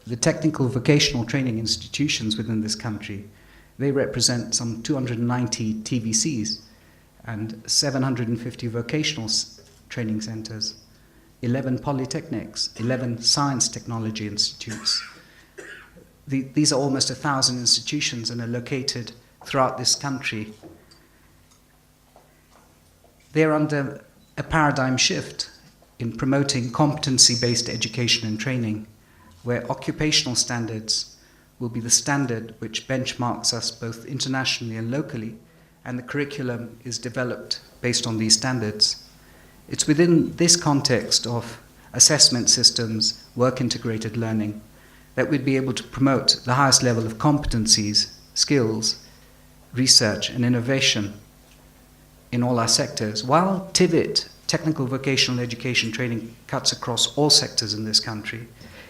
the technical vocational training institutions within this country, they represent some 290 TVCs and 750 vocational training centers, 11 polytechnics, 11 science technology institutes. These are almost 1,000 institutions and are located throughout this country. They're under a paradigm shift in promoting competency-based education and training, where occupational standards will be the standard which benchmarks us both internationally and locally, and the curriculum is developed based on these standards. It's within this context of assessment systems, work-integrated learning, that we'd be able to promote the highest level of competencies, skills, research, and innovation in all our sectors. While TVET, Technical Vocational Education Training, cuts across all sectors in this country,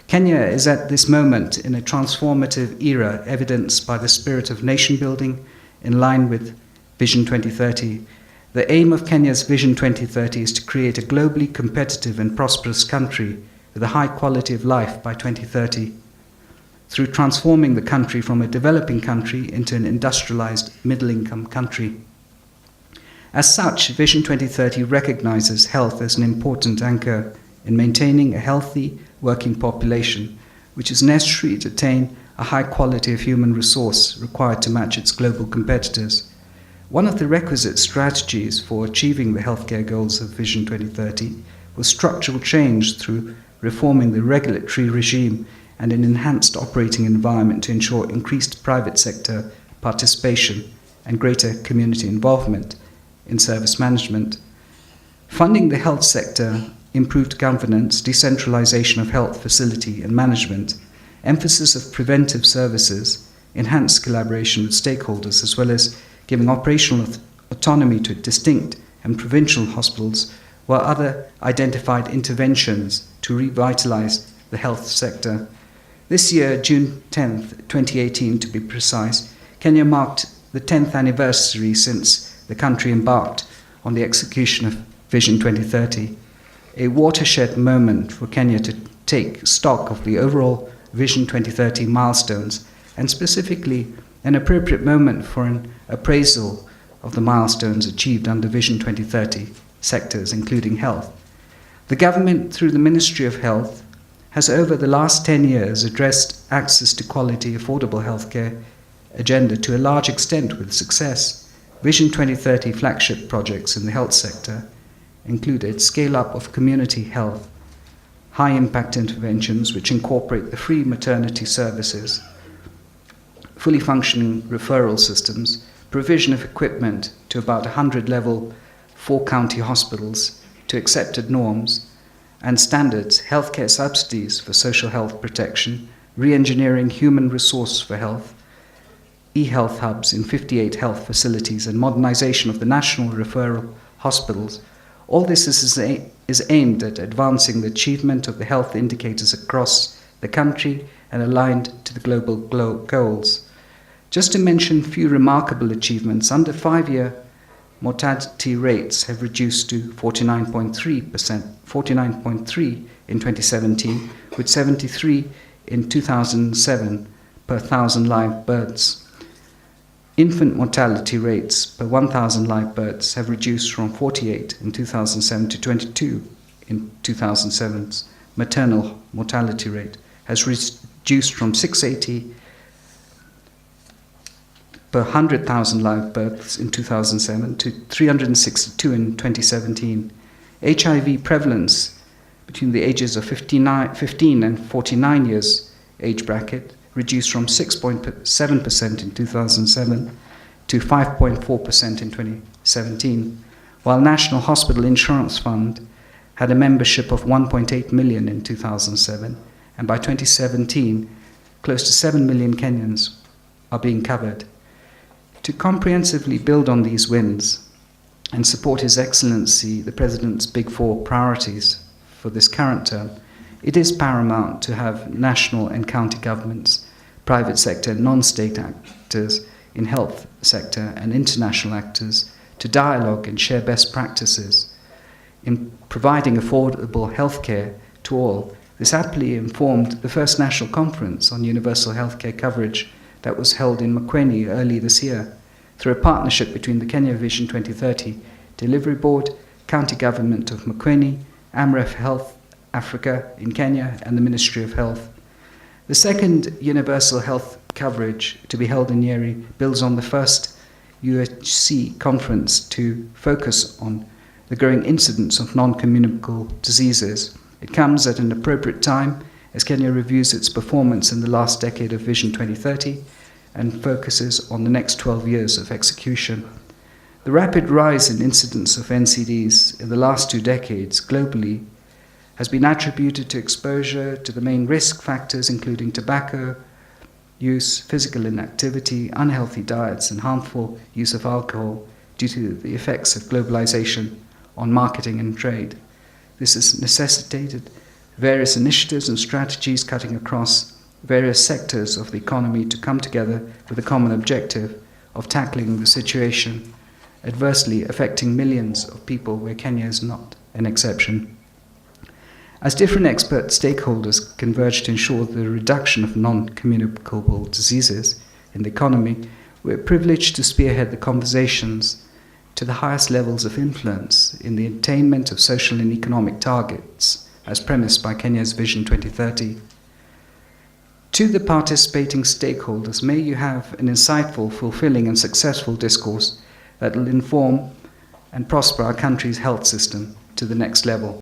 Kenya is at this moment in a transformative era evidenced by the spirit of nation building in line with Vision 2030. The aim of Kenya's Vision 2030 is to create a globally competitive and prosperous country with a high quality of life by 2030, through transforming the country from a developing country into an industrialized middle-income country. As such, Vision 2030 recognizes health as an important anchor in maintaining a healthy working population, which is necessary to attain a high quality of human resource required to match its global competitors. One of the requisite strategies for achieving the healthcare goals of Vision 2030 was structural change through reforming the regulatory regime and an enhanced operating environment to ensure increased private sector participation and greater community involvement in service management. Funding the health sector, improved governance, decentralization of health facility and management, emphasis of preventive services, enhanced collaboration with stakeholders, as well as giving operational autonomy to distinct and provincial hospitals, were other identified interventions to revitalize the health sector. This year, June 10th, 2018 to be precise, Kenya marked the 10th anniversary since the country embarked on the execution of Vision 2030, a watershed moment for Kenya to take stock of the overall Vision 2030 milestones, and specifically an appropriate moment for an appraisal of the milestones achieved under Vision 2030 sectors, including health. The government, through the Ministry of Health, has over the last 10 years addressed access to quality, affordable healthcare agenda to a large extent with success. Vision 2030 flagship projects in the health sector included scale-up of community health, high-impact interventions which incorporate the free maternity services, fully functioning referral systems, provision of equipment to about 100 level 4-county hospitals to accepted norms and standards, healthcare subsidies for social health protection, re-engineering human resource for health, e-health hubs in 58 health facilities, and modernization of the national referral hospitals. All this is aimed at advancing the achievement of the health indicators across the country and aligned to the global goals. Just to mention a few remarkable achievements, under 5-year mortality rates have reduced to 49.3% in 2017, with 73 in 2007 per 1,000 live births. Infant mortality rates per 1,000 live births have reduced from 48 in 2007 to 22 in 2007's maternal mortality rate has reduced from 680 per 100,000 live births in 2007 to 362 in 2017. HIV prevalence between the ages of 15 and 49 years age bracket reduced from 6.7% in 2007 to 5.4% in 2017, while National Hospital Insurance Fund had a membership of 1.8 million in 2007, and by 2017, close to 7 million Kenyans are being covered. To comprehensively build on these wins and support His Excellency, the President's Big Four priorities for this current term, it is paramount to have national and county governments, private sector, non-state actors in health sector, and international actors to dialogue and share best practices in providing affordable healthcare to all, This aptly informed the first national conference on universal healthcare coverage that was held in Makueni early this year, through a partnership between the Kenya Vision 2030 Delivery Board, County Government of Makueni, Amref Health Africa in Kenya, and the Ministry of Health. The second universal health coverage to be held in Nyeri builds on the first UHC conference to focus on the growing incidence of non-communicable diseases. It comes at an appropriate time as Kenya reviews its performance in the last decade of Vision 2030 and focuses on the next 12 years of execution. The rapid rise in incidence of NCDs in the last 2 decades globally has been attributed to exposure to the main risk factors, including tobacco use, physical inactivity, unhealthy diets, and harmful use of alcohol due to the effects of globalization on marketing and trade. This has necessitated various initiatives and strategies cutting across various sectors of the economy to come together with a common objective of tackling the situation adversely affecting millions of people, where Kenya is not an exception. As different expert stakeholders converge to ensure the reduction of non-communicable diseases in the economy, we're privileged to spearhead the conversations to the highest levels of influence in the attainment of social and economic targets as premised by Kenya's Vision 2030. To the participating stakeholders, may you have an insightful, fulfilling, and successful discourse that will inform and prosper our country's health system to the next level.